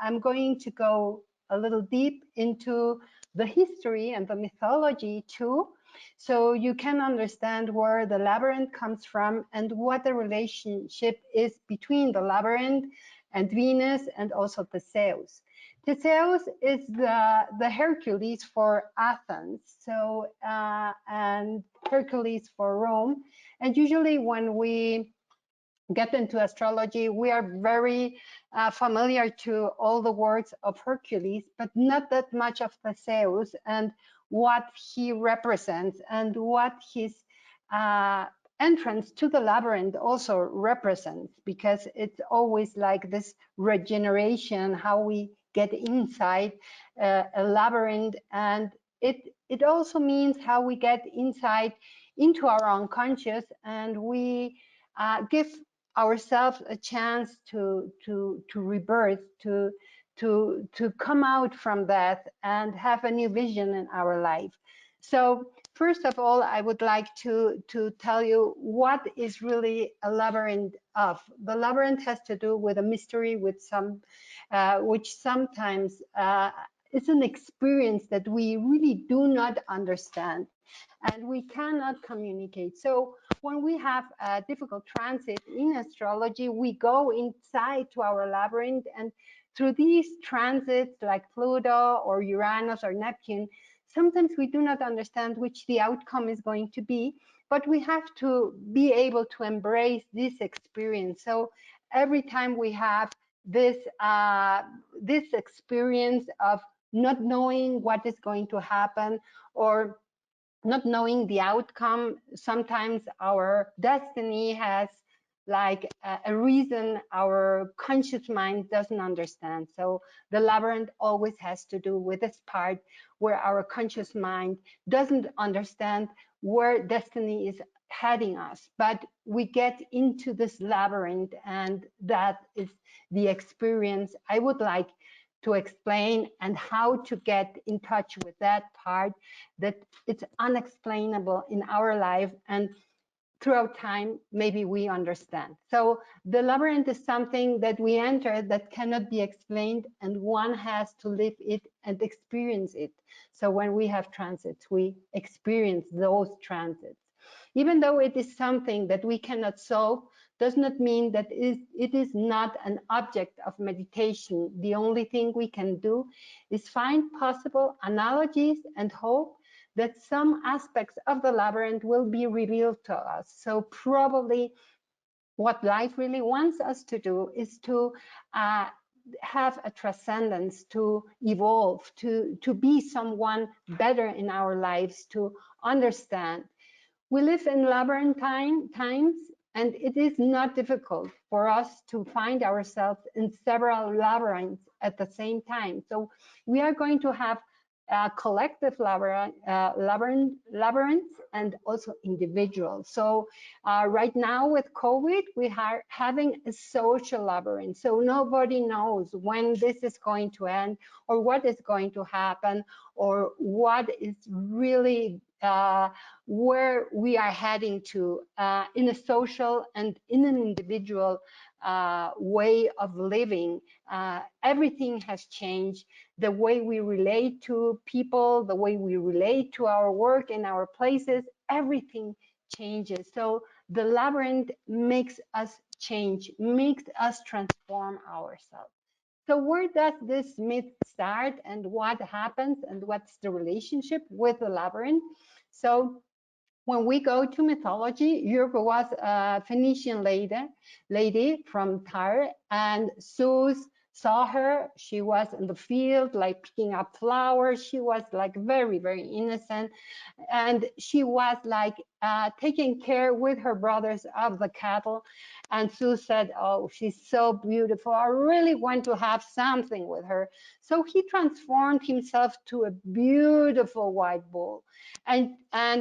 I'm going to go a little deep into the history and the mythology too, so you can understand where the labyrinth comes from and what the relationship is between the labyrinth and Venus and also Theseus. Theseus is the Hercules for Athens, so and Hercules for Rome. And usually when we get into astrology, we are very familiar to all the works of Hercules, but not that much of Theseus and what he represents and what his entrance to the labyrinth also represents, because it's always like this regeneration, how we get inside a labyrinth, and it also means how we get inside into our unconscious, and we give ourselves a chance to rebirth, to come out from that and have a new vision in our life. So first of all, I would like to tell you what is really a labyrinth of. The labyrinth has to do with a mystery, with some which sometimes is an experience that we really do not understand and we cannot communicate. So when we have a difficult transit in astrology, we go inside to our labyrinth, and through these transits like Pluto or Uranus or Neptune, sometimes we do not understand which the outcome is going to be, but we have to be able to embrace this experience. So every time we have this experience of not knowing what is going to happen or not knowing the outcome, sometimes our destiny has like a reason our conscious mind doesn't understand. So the labyrinth always has to do with this part where our conscious mind doesn't understand where destiny is heading us, but we get into this labyrinth, and that is the experience I would like to explain, and how to get in touch with that part that it's unexplainable in our life, and throughout time maybe we understand. So the labyrinth is something that we enter that cannot be explained, and one has to live it and experience it. So when we have transits, we experience those transits. Even though it is something that we cannot solve, does not mean that it is not an object of meditation. The only thing we can do is find possible analogies and hope that some aspects of the labyrinth will be revealed to us. So probably what life really wants us to do is to have a transcendence, to evolve, to be someone better in our lives, to understand. We live in labyrinthine times, and it is not difficult for us to find ourselves in several labyrinths at the same time. So we are going to have collective labyrinths and also individual. So right now with COVID, we are having a social labyrinth. So nobody knows when this is going to end, or what is going to happen, or what is really where we are heading to in a social and in an individual way of living. Everything has changed. The way we relate to people, the way we relate to our work and our places, everything changes. So the labyrinth makes us change, makes us transform ourselves. So where does this myth start, and what happens, and what's the relationship with the labyrinth? So when we go to mythology, Europe was a Phoenician lady from Tyre, and Zeus saw her. She was in the field, like picking up flowers. She was like very, very innocent. And she was like taking care with her brothers of the cattle. And Zeus said, oh, she's so beautiful. I really want to have something with her. So he transformed himself to a beautiful white bull. And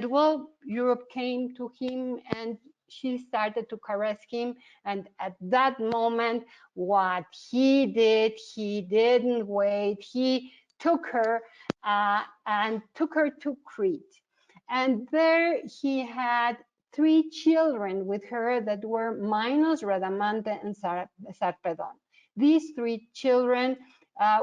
well, Europe came to him, and she started to caress him. And at that moment, what he did, he didn't wait. He took her and took her to Crete. And there he had 3 children with her that were Minos, Rhadamante, and Sarpedon. These 3 children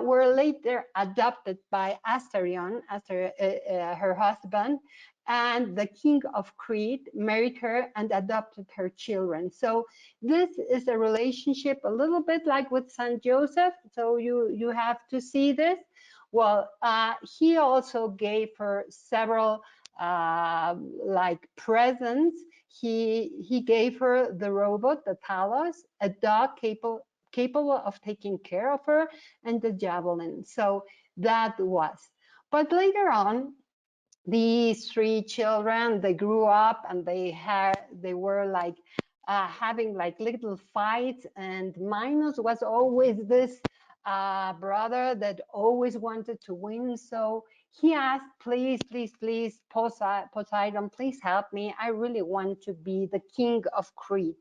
were later adopted by Astarion, her husband, and the king of Crete married her and adopted her children. So this is a relationship a little bit like with Saint Joseph. So you have to see this. Well, he also gave her several like presents. He gave her the robot, the Talos, a dog capable of taking care of her, and the javelin. So that was. But later on, these three children, they grew up and they were like having like little fights, and Minos was always this brother that always wanted to win. So he asked, please, please, please, Poseidon, please help me. I really want to be the king of Crete.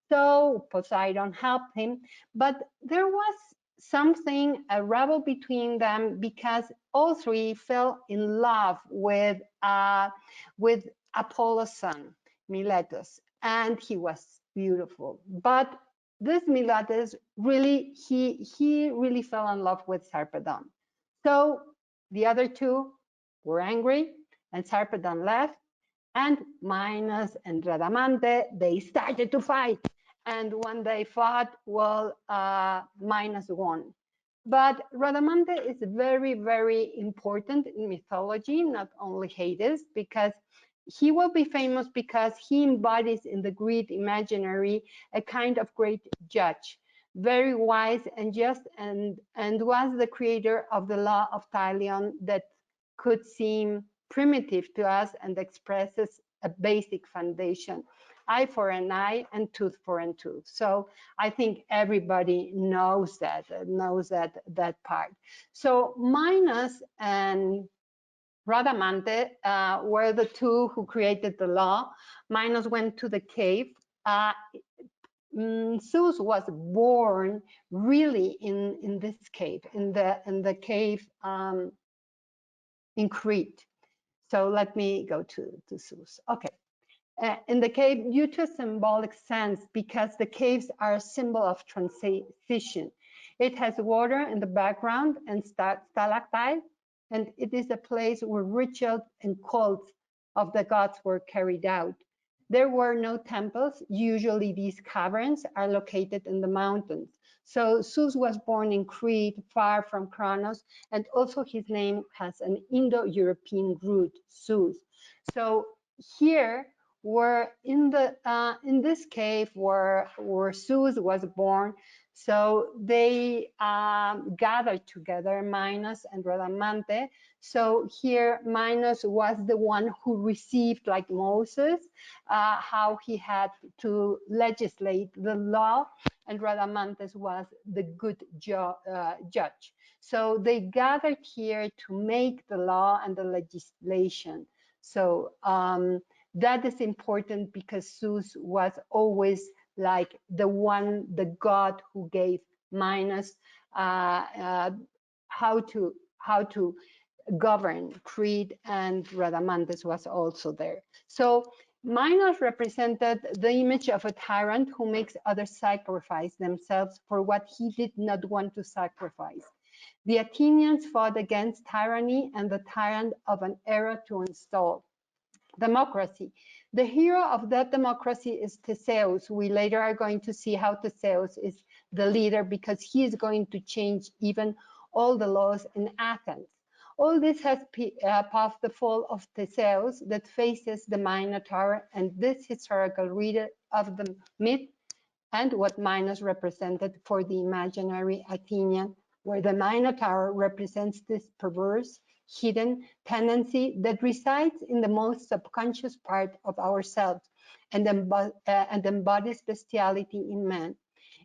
So Poseidon helped him, but there was something, a rebel between them, because all three fell in love with Apollo's son, Miletus, and he was beautiful. But this Miletus really, he really fell in love with Sarpedon. So the other two were angry, and Sarpedon left, and Minos and Rhadamante, they started to fight. And when they fought, well, Minos won. But Rhadamante is very, very important in mythology, not only Hades, because he will be famous because he embodies in the Greek imaginary a kind of great judge, very wise and just, and was the creator of the law of Talion that could seem primitive to us and expresses a basic foundation: eye for an eye and tooth for a tooth. So I think everybody knows that part. So Minos and Rhadamante were the two who created the law. Minos went to the cave. Zeus was born really in this cave, in the cave in Crete. So let me go to Zeus. Okay. In the cave, due to a symbolic sense, because the caves are a symbol of transition. It has water in the background and stalactite, and it is a place where rituals and cults of the gods were carried out. There were no temples. Usually these caverns are located in the mountains. So Zeus was born in Crete, far from Kronos, and also his name has an Indo-European root, Zeus. So here, were in this cave where Zeus was born. So they gathered together, Minos and Rhadamante. So here Minos was the one who received, like Moses, how he had to legislate the law, and Rhadamantes was the good judge. So they gathered here to make the law and the legislation. So that is important because Zeus was always like the god who gave Minos how to govern Crete, and Rhadamantes was also there. So Minos represented the image of a tyrant who makes others sacrifice themselves for what he did not want to sacrifice. The Athenians fought against tyranny and the tyrant of an era to install democracy. The hero of that democracy is Theseus. We later are going to see how Theseus is the leader because he is going to change even all the laws in Athens. All this has paved the fall of Theseus that faces the Minotaur, and this historical reader of the myth and what Minos represented for the imaginary Athenian, where the Minotaur represents this perverse, hidden tendency that resides in the most subconscious part of ourselves and embodies bestiality in man.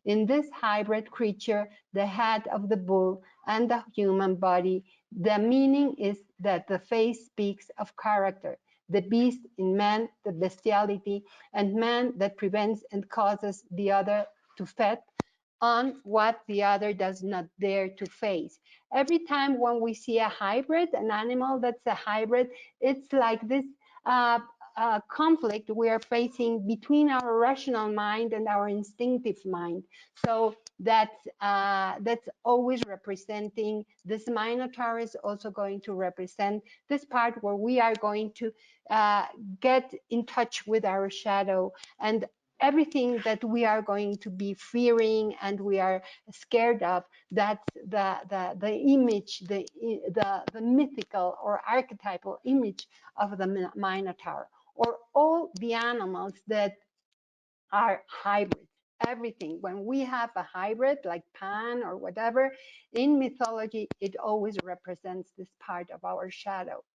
In this hybrid creature, the head of the bull and the human body, the meaning is that the face speaks of character, the beast in man, the bestiality, and man that prevents and causes the other to feed on what the other does not dare to face. Every time when we see a hybrid, an animal that's a hybrid, it's like this conflict we are facing between our rational mind and our instinctive mind. So that's always representing this. Minotaur is also going to represent this part where we are going to get in touch with our shadow, and everything that we are going to be fearing and we are scared of. That's the image, the mythical or archetypal image of the Minotaur, or all the animals that are hybrids. Everything, when we have a hybrid like Pan or whatever in mythology, it always represents this part of our shadow.